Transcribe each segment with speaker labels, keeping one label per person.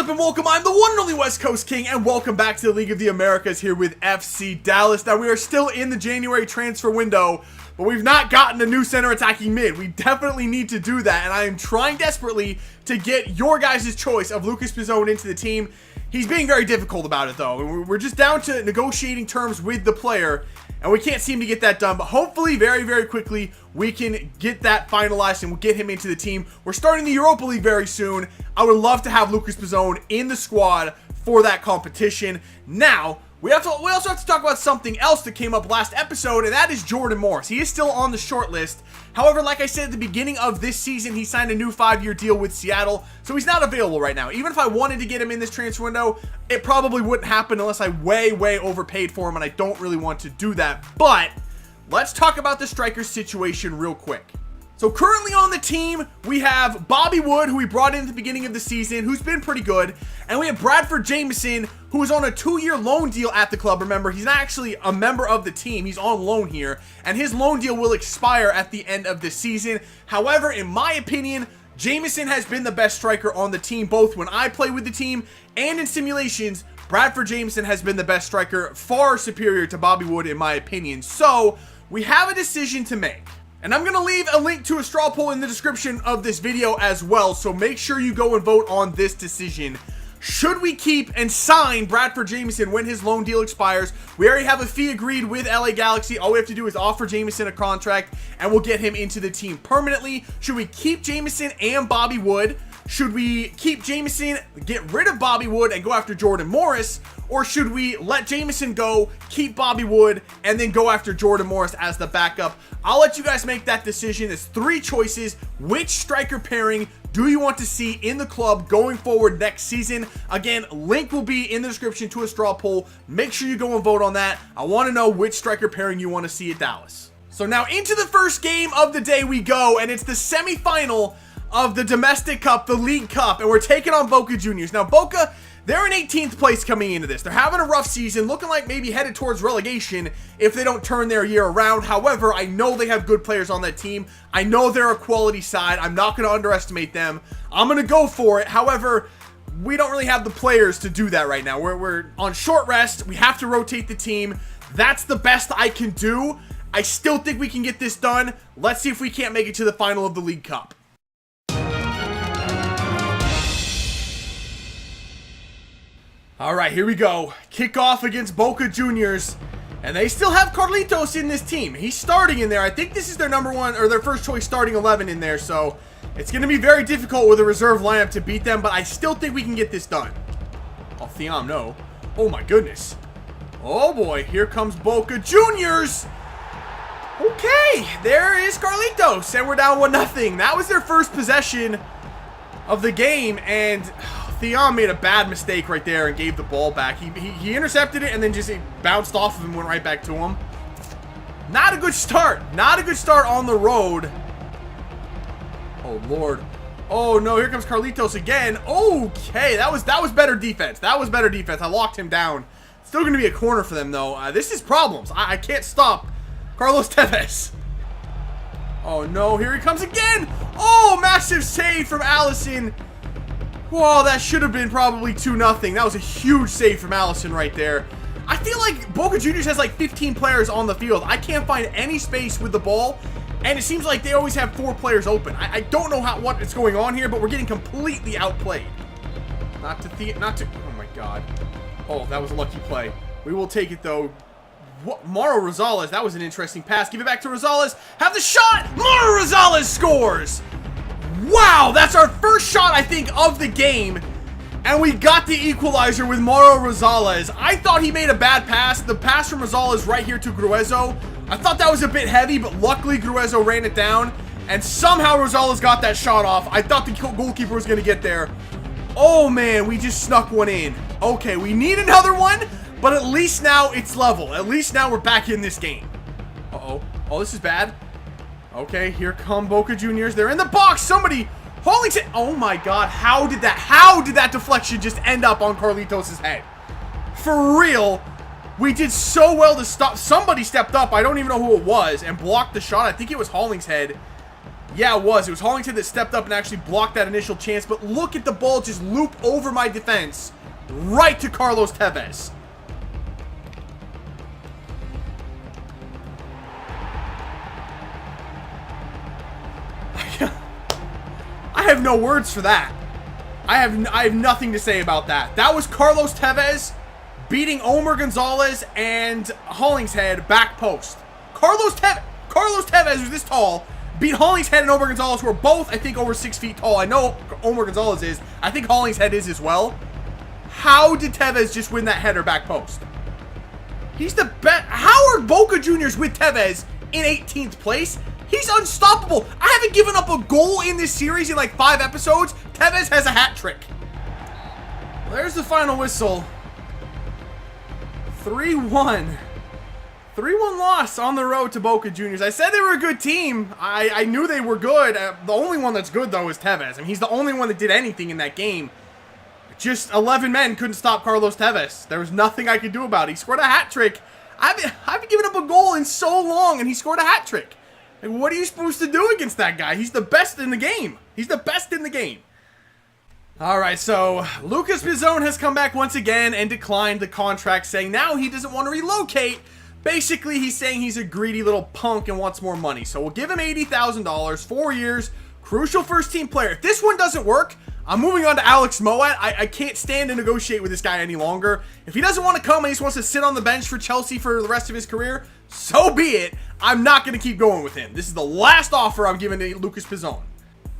Speaker 1: up and welcome, I'm the one and only West Coast King, and welcome back to the League of the Americas here with FC Dallas. Now we are still in the January transfer window, but we've not gotten a new center attacking mid. We definitely need to do that, and I am trying desperately to get your guys' choice of Lucas Pizzone into the team. He's being very difficult about it though. We're just down to negotiating terms with the player, and we can't seem to get that done, but hopefully very, very quickly we can get that finalized and we'll get him into the team. We're starting the Europa League very soon. I would love to have Lucas Pizzone in the squad for that competition. Now, we also have to talk about something else that came up last episode, and that is Jordan Morris. He is still on the short list. However, like I said at the beginning of this season, he signed a new 5-year deal with Seattle, so he's not available right now. Even if I wanted to get him in this transfer window, it probably wouldn't happen unless I way overpaid for him, and I don't really want to do that. But let's talk about the striker situation real quick. So currently on the team, we have Bobby Wood, who we brought in at the beginning of the season, who's been pretty good. And we have Bradford Jamieson, who is on a 2-year loan deal at the club. Remember, he's not actually a member of the team. He's on loan here. And his loan deal will expire at the end of the season. However, in my opinion, Jamieson has been the best striker on the team, both when I play with the team and in simulations. Bradford Jamieson has been the best striker, far superior to Bobby Wood in my opinion. So, we have a decision to make. And I'm going to leave a link to a straw poll in the description of this video as well, so make sure you go and vote on this decision. Should we keep and sign Bradford Jamieson when his loan deal expires? We already have a fee agreed with LA Galaxy. All we have to do is offer Jamieson a contract, and we'll get him into the team permanently. Should we keep Jamieson and Bobby Wood? Should we keep Jamieson, get rid of Bobby Wood, and go after Jordan Morris? Or should we let Jamieson go, keep Bobby Wood, and then go after Jordan Morris as the backup? I'll let you guys make that decision. It's 3 choices. Which striker pairing do you want to see in the club going forward next season? Again, link will be in the description to a straw poll. Make sure you go and vote on that. I want to know which striker pairing you want to see at Dallas. So now into the first game of the day we go, and it's the semifinal of the Domestic Cup, the League Cup, and we're taking on Boca Juniors. Now, Boca, they're in 18th place coming into this. They're having a rough season, looking like maybe headed towards relegation if they don't turn their year around. However, I know they have good players on that team. I know they're a quality side. I'm not going to underestimate them. I'm going to go for it. However, we don't really have the players to do that right now. We're on short rest. We have to rotate the team. That's the best I can do. I still think we can get this done. Let's see if we can't make it to the final of the League Cup. All right, here we go. Kickoff against Boca Juniors, and they still have Carlitos in this team. He's starting in there. I think this is their number 1 or their first choice starting 11 in there, so it's going to be very difficult with a reserve lineup to beat them, but I still think we can get this done. Oh, Thiam, no. Oh my goodness. Oh boy, here comes Boca Juniors. Okay, there is Carlitos, and we're down 1-0. That was their first possession of the game, and Thiam made a bad mistake right there and gave the ball back. He intercepted it and then just bounced off of him and went right back to him. Not a good start. Not a good start on the road. Oh, Lord. Oh, no. Here comes Carlitos again. Okay. That was better defense. That was better defense. I locked him down. Still going to be a corner for them, though. This is problems. I can't stop Carlos Tevez. Oh, no. Here he comes again. Oh, massive save from Allison. Whoa, that should have been probably 2-0. That was a huge save from Allison right there. I feel like Boca Juniors has like 15 players on the field. I can't find any space with the ball, and it seems like they always have 4 players open. I don't know what is going on here, but we're getting completely outplayed. Not to, oh my God. Oh, that was a lucky play. We will take it though. What, Mauro Rosales, that was an interesting pass. Give it back to Rosales. Have the shot. Mauro Rosales scores. Wow, that's our first shot, I think, of the game. And we got the equalizer with Mauro Rosales. I thought he made a bad pass. The pass from Rosales right here to Gruezo. I thought that was a bit heavy, but luckily Gruezo ran it down. And somehow Rosales got that shot off. I thought the goalkeeper was going to get there. Oh, man, we just snuck one in. Okay, we need another one, but at least now it's level. At least now we're back in this game. Uh-oh. Oh, this is bad. Okay, here come Boca Juniors. They're in the box. Somebody, Hollington. Oh my God, how did that deflection just end up on Carlitos' head? For real, we did so well to stop. Somebody stepped up. I don't even know who it was and blocked the shot. I think it was Hollingshead. Yeah, it was. It was Hollington that stepped up and actually blocked that initial chance. But look at the ball just loop over my defense right to Carlos Tevez. I have no words for that. I have nothing to say about that. That was Carlos Tevez beating Omer Gonzalez and Hollingshead back post. Carlos Tevez, who's this tall, beat Hollingshead and Omer Gonzalez, who are both, I think, over 6 feet tall. I know Omer Gonzalez is. I think Hollingshead is as well. How did Tevez just win that header back post? He's the best. How are Boca Juniors with Tevez in 18th place? He's unstoppable. I haven't given up a goal in this series in like 5 episodes. Tevez has a hat trick. There's the final whistle. 3-1. 3-1 loss on the road to Boca Juniors. I said they were a good team. I knew they were good. The only one that's good, though, is Tevez. I mean, he's the only one that did anything in that game. Just 11 men couldn't stop Carlos Tevez. There was nothing I could do about it. He scored a hat trick. I haven't given up a goal in so long, and he scored a hat trick. Like, what are you supposed to do against that guy? He's the best in the game. He's the best in the game. All right, so Lucas Pizzone has come back once again and declined the contract, saying now he doesn't want to relocate. Basically, he's saying he's a greedy little punk and wants more money. So we'll give him $80,000, 4 years, crucial first-team player. If this one doesn't work, I'm moving on to Alex Moat. I can't stand to negotiate with this guy any longer. If he doesn't want to come and he just wants to sit on the bench for Chelsea for the rest of his career, so be it. I'm not going to keep going with him. This is the last offer I'm giving to Lucas Pizzone.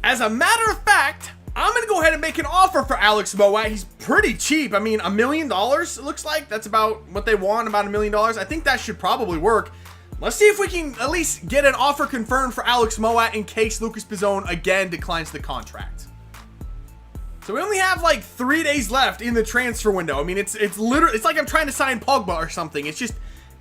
Speaker 1: As a matter of fact, I'm going to go ahead and make an offer for Alex Moat. He's pretty cheap. I mean, $1 million, it looks like. That's about what they want, about $1 million. I think that should probably work. Let's see if we can at least get an offer confirmed for Alex Moat in case Lucas Pizzone again declines the contract. So we only have like 3 days left in the transfer window. I mean, it's literally, it's like I'm trying to sign Pogba or something.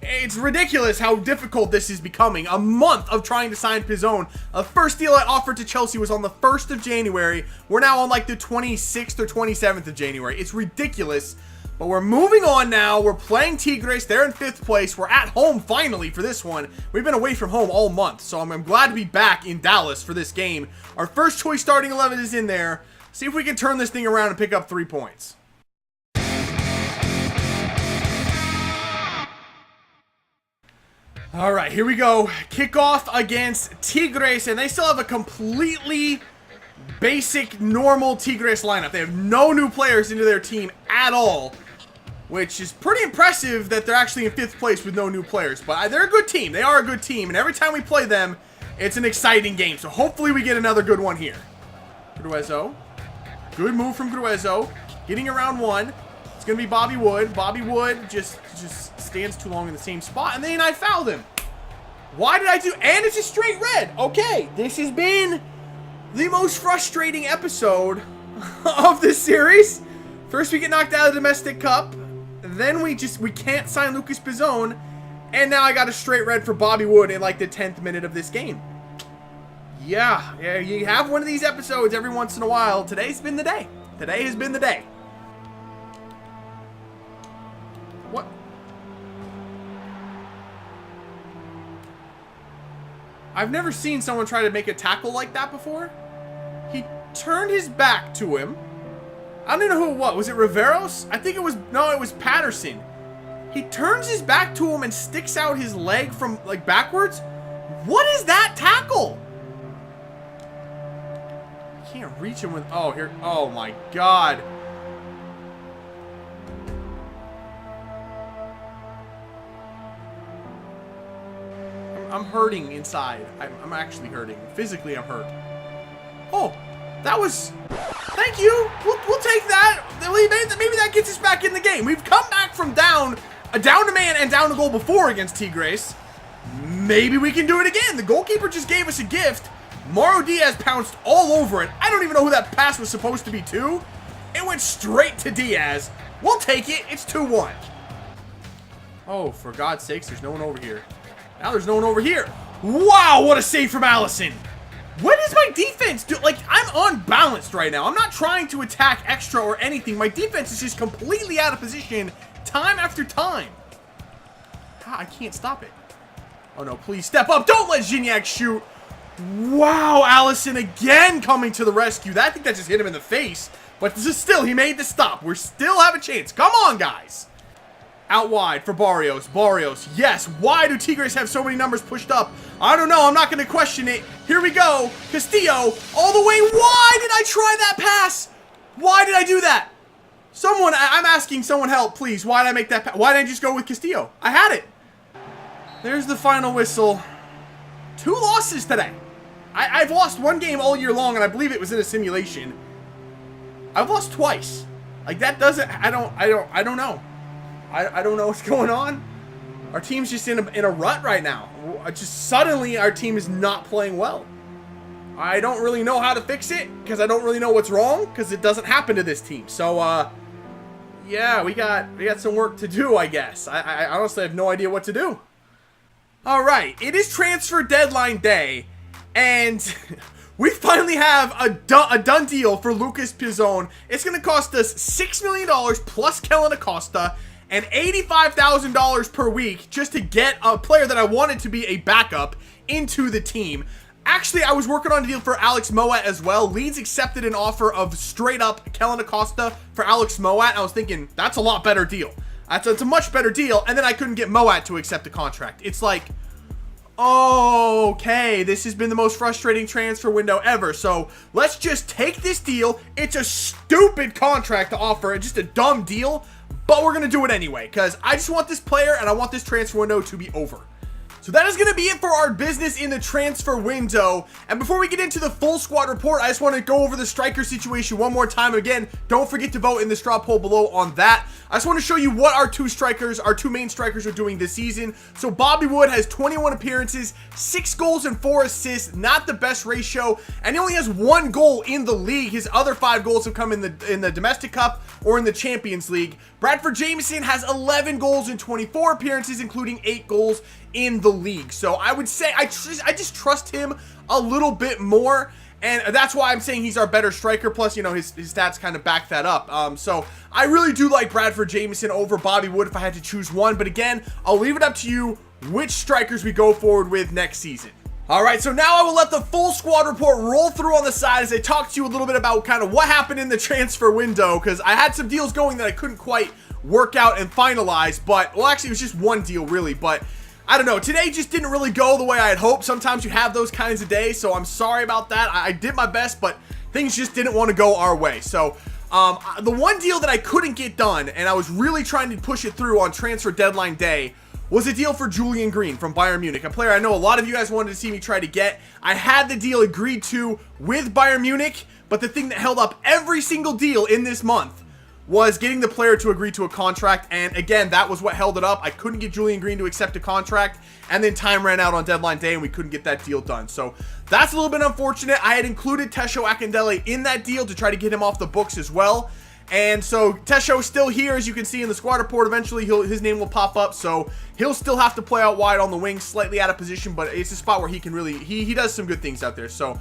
Speaker 1: It's ridiculous how difficult this is becoming. A month of trying to sign Pizzone. The first deal I offered to Chelsea was on the 1st of January. We're now on like the 26th or 27th of January. It's ridiculous. But we're moving on now. We're playing Tigres. They're in 5th place. We're at home finally for this one. We've been away from home all month. So I'm glad to be back in Dallas for this game. Our first choice starting 11 is in there. See if we can turn this thing around and pick up 3 points. All right, here we go. Kickoff against Tigres, and they still have a completely basic, normal Tigres lineup. They have no new players into their team at all, which is pretty impressive that they're actually in 5th place with no new players. But they're a good team. They are a good team, and every time we play them, it's an exciting game. So hopefully we get another good one here. Gruezo. Good move from Gruezo. Getting around one. It's going to be Bobby Wood. Bobby Wood just stands too long in the same spot, and then I fouled him. Why did I do? And it's a straight red. Okay, this has been the most frustrating episode of this series. First we get knocked out of the Domestic Cup. Then we can't sign Lucas Pizzone. And now I got a straight red for Bobby Wood in like the 10th minute of this game. Yeah, you have one of these episodes every once in a while. Today's been the day. Today has been the day. What? I've never seen someone try to make a tackle like that before. He turned his back to him. I don't even know who it was. Was it Riveros? I think it was, no, it was Patterson. He turns his back to him and sticks out his leg from, like, backwards. What is that tackle? I can't reach him with, oh, here, oh my God. I'm hurting inside. I'm actually hurting. Physically, I'm hurt. Oh, that was, thank you. We'll take that. Maybe that gets us back in the game. We've come back from down to man and down to goal before against Tigres. Maybe we can do it again. The goalkeeper just gave us a gift. Mauro Diaz pounced all over it. I don't even know who that pass was supposed to be to. It went straight to Diaz. We'll take it. It's 2-1. Oh, for God's sakes, there's no one over here. Now there's no one over here. Wow, what a save from Allison. What is my defense do? Like, I'm unbalanced right now. I'm not trying to attack extra or anything. My defense is just completely out of position time after time. God, I can't stop it. Oh no, please step up. Don't let Gignac shoot. Wow, Allison again coming to the rescue. I think that just hit him in the face. But this is still, he made the stop. We still have a chance. Come on, guys. Out wide for Barrios. Barrios, yes. Why do Tigres have so many numbers pushed up? I don't know. I'm not going to question it. Here we go. Castillo all the way. Why did I try that pass? Why did I do that? Someone, I'm asking someone help, please. Why did I make that pass? Why didn't I just go with Castillo? I had it. There's the final whistle. 2 losses today. I've lost 1 game all year long, and I believe it was in a simulation. I've lost twice. Like, that doesn't, I don't know. I don't know what's going on. Our team's just in a rut right now. Just suddenly, our team is not playing well. I don't really know how to fix it, because I don't really know what's wrong, because it doesn't happen to this team. So, yeah, we got some work to do, I guess. I honestly have no idea what to do. All right, it is transfer deadline day, and we finally have a done deal for Lucas Pizzon. It's going to cost us $6 million plus Kellen Acosta and $85,000 per week just to get a player that I wanted to be a backup into the team. Actually, I was working on a deal for Alex Moat as well. Leeds accepted an offer of straight up Kellen Acosta for Alex Moat. I was thinking, that's a lot better deal. It's a much better deal, and then I couldn't get Moat to accept a contract. It's like, okay, this has been the most frustrating transfer window ever, so let's just take this deal. It's a stupid contract to offer, just a dumb deal, but we're going to do it anyway, because I just want this player, and I want this transfer window to be over. So that is going to be it for our business in the transfer window. And before we get into the full squad report, I just want to go over the striker situation one more time. Again, don't forget to vote in the straw poll below on that. I just want to show you what our two main strikers are doing this season. So Bobby Wood has 21 appearances, 6 goals and 4 assists, not the best ratio, and he only has 1 goal in the league. His other 5 goals have come in the Domestic Cup or in the Champions League. Bradford Jamieson has 11 goals in 24 appearances, including 8 goals in the league. So I would say I just trust him a little bit more, and that's why I'm saying he's our better striker. Plus, you know, his stats kind of back that up. So I really do like Bradford Jamieson over Bobby Wood if I had to choose one. But again, I'll leave it up to you which strikers we go forward with next season. All right, so now I will let the full squad report roll through on the side as I talk to you a little bit about kind of what happened in the transfer window, because I had some deals going that I couldn't quite work out and finalize. But, well, actually, it was just one deal, really. But I don't know, today just didn't really go the way I had hoped. Sometimes you have those kinds of days, so I'm sorry about that. I did my best, but things just didn't want to go our way. So the one deal that I couldn't get done, and I was really trying to push it through on transfer deadline day, was a deal for Julian Green from Bayern Munich, a player I know a lot of you guys wanted to see me try to get. I had the deal agreed to with Bayern Munich, but the thing that held up every single deal in this month was getting the player to agree to a contract, and again, that was what held it up. I couldn't get Julian Green to accept a contract, and then time ran out on deadline day, and we couldn't get that deal done. So that's a little bit unfortunate. I had included Tesho Akindele in that deal to try to get him off the books as well. And so Tesho's still here, as you can see in the squad report. Eventually, his name will pop up, so he'll still have to play out wide on the wing, slightly out of position, but it's a spot where he can really, he does some good things out there. So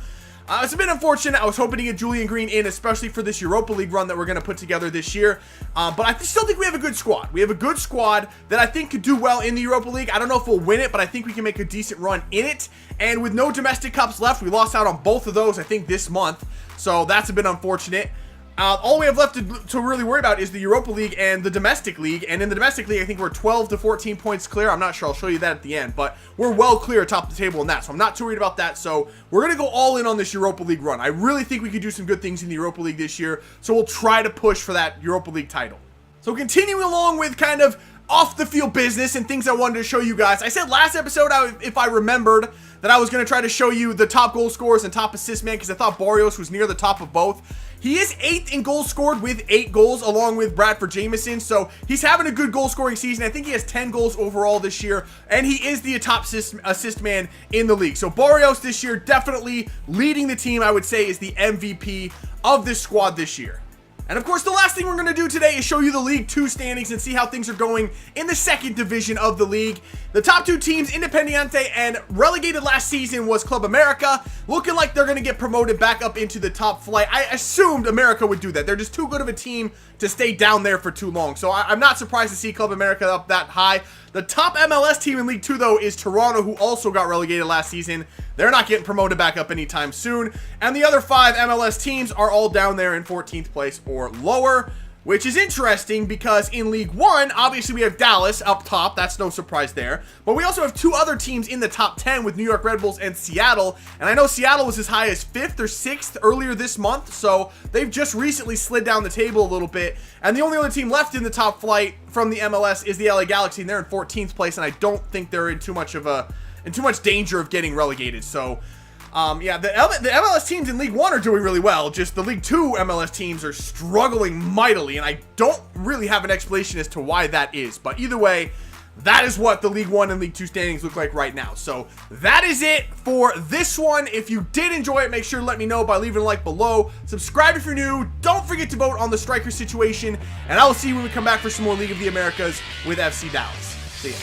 Speaker 1: it's a bit unfortunate. I was hoping to get Julian Green in, especially for this Europa League run that we're going to put together this year. But I still think we have a good squad. We have a good squad that I think could do well in the Europa League. I don't know if we'll win it, but I think we can make a decent run in it. And with no domestic cups left, we lost out on both of those, I think, this month. So that's a bit unfortunate. All we have left to really worry about is the Europa League and the Domestic League. And in the Domestic League, I think we're 12 to 14 points clear. I'm not sure. I'll show you that at the end. But we're well clear atop the table in that. So I'm not too worried about that. So we're going to go all in on this Europa League run. I really think we could do some good things in the Europa League this year. So we'll try to push for that Europa League title. So continuing along with kind of off the field business and things I wanted to show you guys. I said last episode, if I remembered, that I was going to try to show you the top goal scorers and top assist man, because I thought Barrios was near the top of both. He is 8th in goals scored with 8 goals, along with Bradford Jamieson. So he's having a good goal scoring season. I think he has 10 goals overall this year, and he is the top assist man in the league. So Barrios this year definitely leading the team. I would say is the MVP of this squad this year. And of course, the last thing we're going to do today is show you the League 2 standings and see how things are going in the second division of the league. The top two teams, Independiente and relegated last season, was Club America. Looking like they're going to get promoted back up into the top flight. I assumed America would do that. They're just too good of a team to stay down there for too long. So I'm not surprised to see Club America up that high. The top MLS team in League 2, though, is Toronto, who also got relegated last season. They're not getting promoted back up anytime soon. And the other 5 MLS teams are all down there in 14th place or lower, which is interesting because in League 1, obviously we have Dallas up top. That's no surprise there. But we also have 2 other teams in the top 10 with New York Red Bulls and Seattle. And I know Seattle was as high as 5th or 6th earlier this month. So they've just recently slid down the table a little bit. And the only other team left in the top flight from the MLS is the LA Galaxy. And they're in 14th place. And I don't think they're in too much danger of getting relegated. So yeah, the MLS teams in League 1 are doing really well. Just the League 2 MLS teams are struggling mightily, and I don't really have an explanation as to why that is. But either way, that is what the League 1 and League 2 standings look like right now. So that is it for this one. If you did enjoy it, make sure to let me know by leaving a like below. Subscribe if you're new. Don't forget to vote on the striker situation, and I will see you when we come back for some more League of the Americas with FC Dallas. See ya.